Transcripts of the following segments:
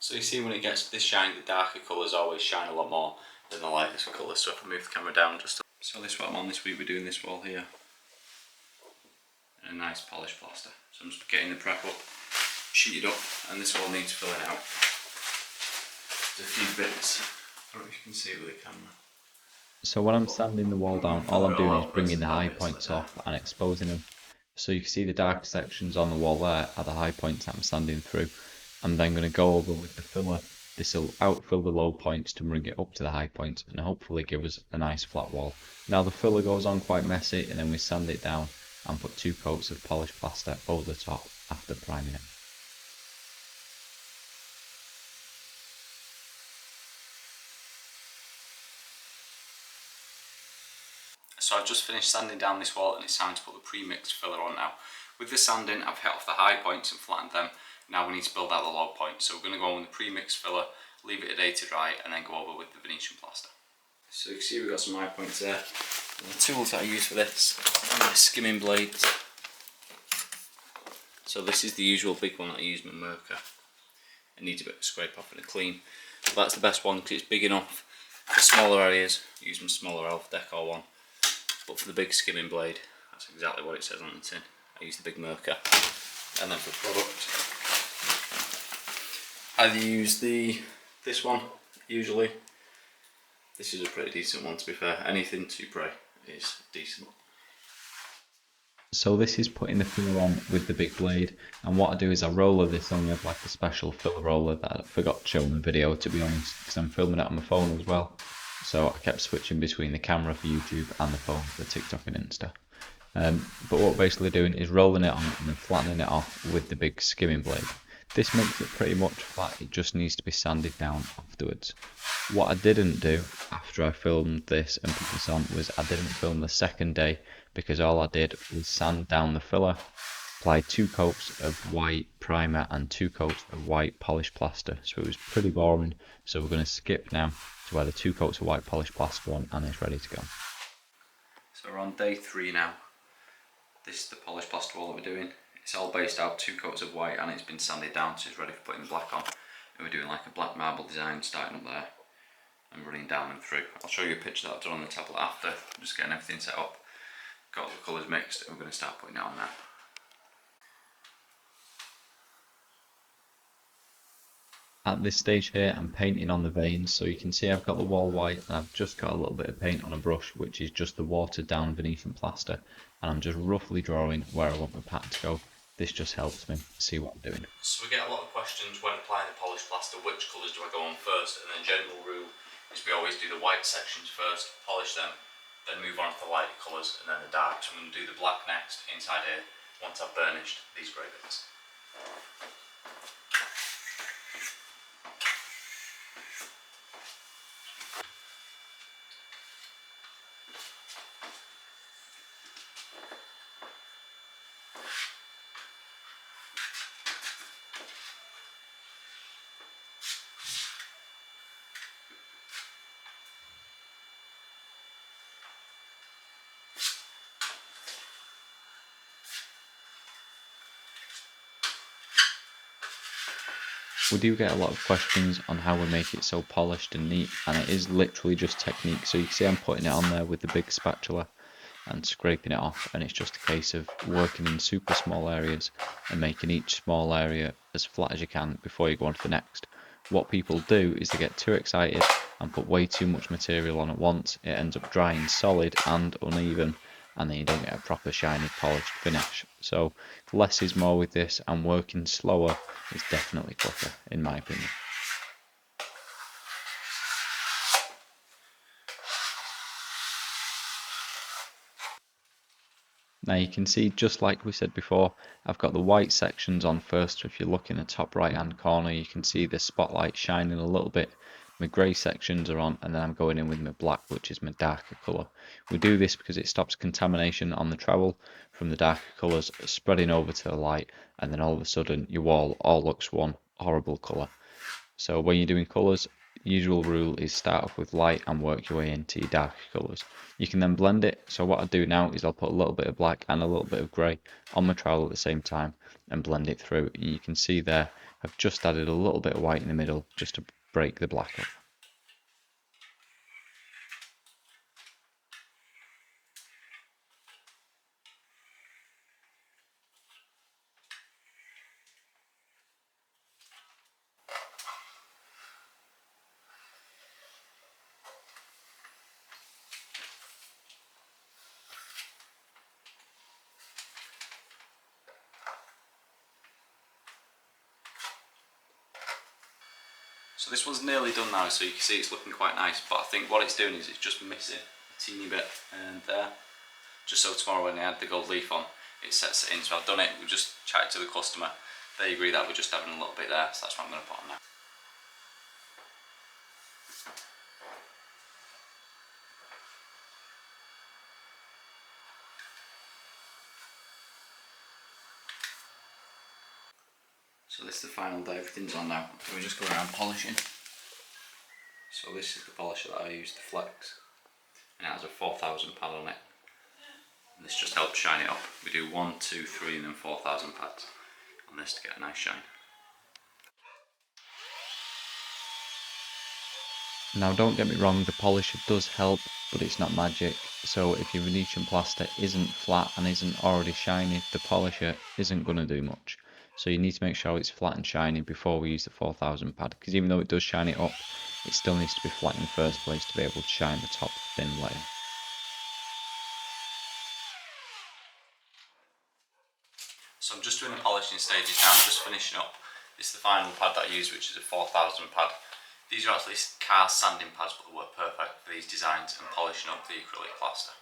So you see when it gets this shiny, the darker colours always shine a lot more than the lightest colours. So if I move the camera down just so this is what I'm on this week, we're doing this wall here. And a nice polished plaster. So I'm just getting the prep up, sheeted up, and this wall needs filling out. There's a few bits, I don't know if you can see it with the camera. So when I'm sanding the wall down, all I'm doing is bringing the high points off and exposing them. So you can see the dark sections on the wall there are the high points that I'm sanding through. I'm then going to go over with the filler. This will outfill the low points to bring it up to the high points and hopefully give us a nice flat wall. Now the filler goes on quite messy, and then we sand it down and put 2 coats of polished plaster over the top after priming it. So I've just finished sanding down this wall and it's time to put the pre-mixed filler on now. With the sanding, I've hit off the high points and flattened them. Now we need to build out the low points. So we're going to go on with the pre-mixed filler, leave it a day to dry, and then go over with the Venetian plaster. So you can see we've got some high points there. And the tools that I use for this are my skimming blades. So this is the usual big one that I use, my Merker. It needs a bit of a scrape off and a clean. But that's the best one because it's big enough. For smaller areas, use my smaller Elf Decor one. But for the big skimming blade, that's exactly what it says on the tin. I use the big Merker. And then for product, I use this one usually. This is a pretty decent one, to be fair. Anything to spray is decent. So this is putting the filler on with the big blade, and what I do is I roller this on with like a special filler roller that I forgot to show in the video, to be honest, because I'm filming it on my phone as well. So I kept switching between the camera for YouTube and the phone for TikTok and Insta. But what we're basically doing is rolling it on and then flattening it off with the big skimming blade. This makes it pretty much flat, it just needs to be sanded down afterwards. What I didn't do after I filmed this and put this on was I didn't film the second day, because all I did was sand down the filler, apply 2 coats of white primer and 2 coats of white polished plaster. So it was pretty boring. So we're going to skip now to where the 2 coats of white polished plaster on and it's ready to go. So we're on day 3 now. This is the polished plaster wall that we're doing. It's all based out 2 coats of white and it's been sanded down, so it's ready for putting the black on. And we're doing like a black marble design starting up there and running down and through. I'll show you a picture that I've done on the tablet after, just getting everything set up. Got all the colours mixed and we're going to start putting it on now. At this stage here I'm painting on the veins, so you can see I've got the wall white and I've just got a little bit of paint on a brush, which is just the watered down Venetian plaster, and I'm just roughly drawing where I want my pattern to go. This just helps me see what I'm doing. So we get a lot of questions when applying the polished plaster, which colours do I go on first, and the general rule is we always do the white sections first, polish them, then move on to the lighter colours and then the dark. So I'm going to do the black next inside here once I've burnished these grey bits. We do get a lot of questions on how we make it so polished and neat, and it is literally just technique. So you can see I'm putting it on there with the big spatula and scraping it off, and it's just a case of working in super small areas and making each small area as flat as you can before you go on to the next. What people do is they get too excited and put way too much material on at once. It ends up drying solid and uneven, and then you don't get a proper shiny polished finish. So less is more with this, and working slower is definitely quicker in my opinion. Now you can see, just like we said before, I've got the white sections on first. If you look in the top right hand corner, you can see the spotlight shining a little bit. My grey sections are on, and then I'm going in with my black, which is my darker colour. We do this because it stops contamination on the trowel from the darker colours spreading over to the light, and then all of a sudden your wall all looks one horrible colour. So when you're doing colours, usual rule is start off with light and work your way into your darker colours. You can then blend it. So what I do now is I'll put a little bit of black and a little bit of grey on my trowel at the same time and blend it through. And you can see there I've just added a little bit of white in the middle just to break the black up. So this one's nearly done now, so you can see it's looking quite nice, but I think what it's doing is it's just missing a teeny bit there, just so tomorrow when they add the gold leaf on, it sets it in. So I've done it, we just chatted to the customer, they agree that we're just having a little bit there, so that's what I'm going to put on now. So this is the final day, everything's on now, so we just go around polishing. So this is the polisher that I use, the Flex, and it has a 4000 pad on it. And this just helps shine it up. We do 1, 2, 3 and then 4000 pads on this to get a nice shine. Now don't get me wrong, the polisher does help, but it's not magic. So if your Venetian plaster isn't flat and isn't already shiny, the polisher isn't going to do much. So you need to make sure it's flat and shiny before we use the 4000 pad, because even though it does shine it up, it still needs to be flat in the first place to be able to shine the top thin layer. So I'm just doing the polishing stages now, I'm just finishing up. This is the final pad that I use, which is a 4000 pad. These are actually car sanding pads, but they work perfect for these designs and polishing up the acrylic plaster.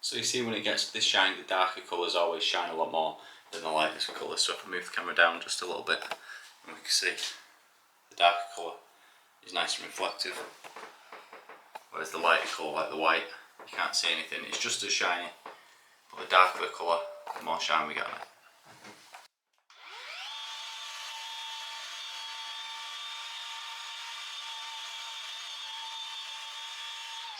So you see when it gets this shine, the darker colours always shine a lot more than the lightest colours. So if I move the camera down just a little bit, and we can see the darker colour is nice and reflective. Whereas the lighter colour, like the white, you can't see anything, it's just as shiny. But the darker the colour, the more shine we get on it.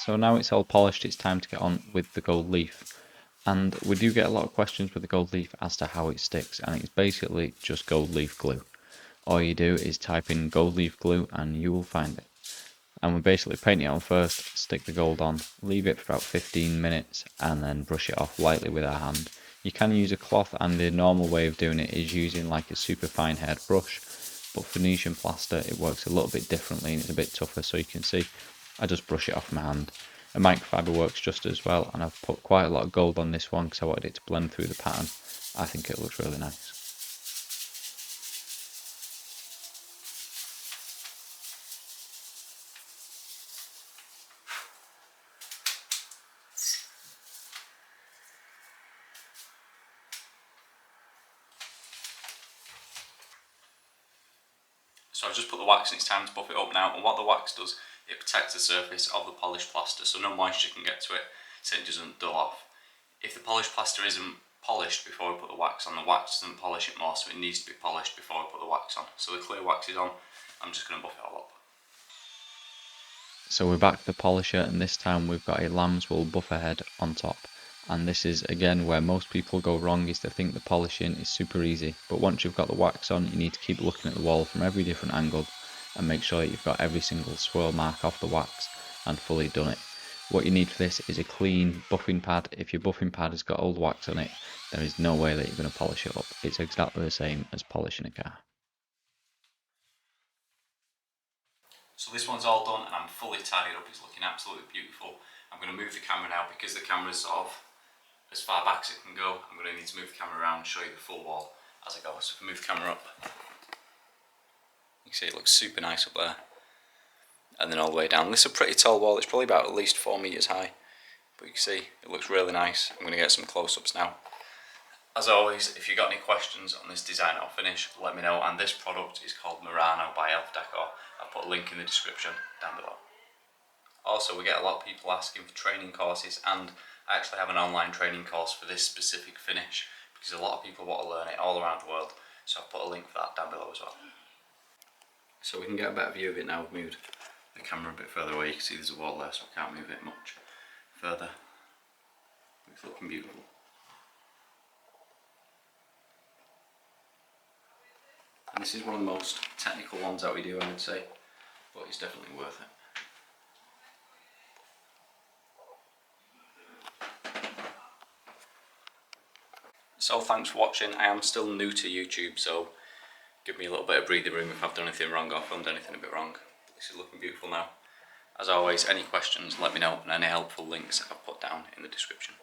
So now it's all polished, it's time to get on with the gold leaf. And we do get a lot of questions with the gold leaf as to how it sticks, and it's basically just gold leaf glue. All you do is type in gold leaf glue and you will find it. And we basically paint it on first, stick the gold on, leave it for about 15 minutes and then brush it off lightly with our hand. You can use a cloth, and the normal way of doing it is using like a super fine haired brush, but for Venetian plaster it works a little bit differently and it's a bit tougher. So you can see I just brush it off my hand. A microfiber works just as well, and I've put quite a lot of gold on this one because I wanted it to blend through the pattern. I think it looks really nice. So I've just put the wax in, it's time to buff it up now, and what the wax does, it protects the surface of the polished plaster so no moisture can get to it, so it doesn't dull off. If the polished plaster isn't polished before we put the wax doesn't polish it more, so it needs to be polished before we put the wax on. So the clear wax is on, I'm just going to buff it all up. So we're back to the polisher, and this time we've got a lamb's wool buffer head on top. And this is again where most people go wrong, is to think the polishing is super easy, but once you've got the wax on you need to keep looking at the wall from every different angle and make sure that you've got every single swirl mark off the wax and fully done it. What you need for this is a clean buffing pad. If your buffing pad has got old wax on it, there is no way that you're going to polish it up. It's exactly the same as polishing a car. So this one's all done and I'm fully tidied up, it's looking absolutely beautiful. I'm going to move the camera now because the camera's sort of as far back as it can go. I'm going to need to move the camera around and show you the full wall as I go. So if I move the camera up, you can see it looks super nice up there. And then all the way down. This is a pretty tall wall, it's probably about at least 4 meters high. But you can see it looks really nice. I'm going to get some close-ups now. As always, if you've got any questions on this design or finish, let me know. And this product is called Murano by Elf Decor. I'll put a link in the description down below. Also, we get a lot of people asking for training courses, and I actually have an online training course for this specific finish because a lot of people want to learn it all around the world. So I'll put a link for that down below as well. So we can get a better view of it now. We've moved the camera a bit further away. You can see there's a wall there, so I can't move it much further. It's looking beautiful. And This is one of the most technical ones that we do, I would say, but it's definitely worth it. So thanks for watching. I am still new to YouTube, so give me a little bit of breathing room if I've done anything wrong or filmed anything a bit wrong. This is looking beautiful now. As always, any questions, let me know, and any helpful links I've put down in the description.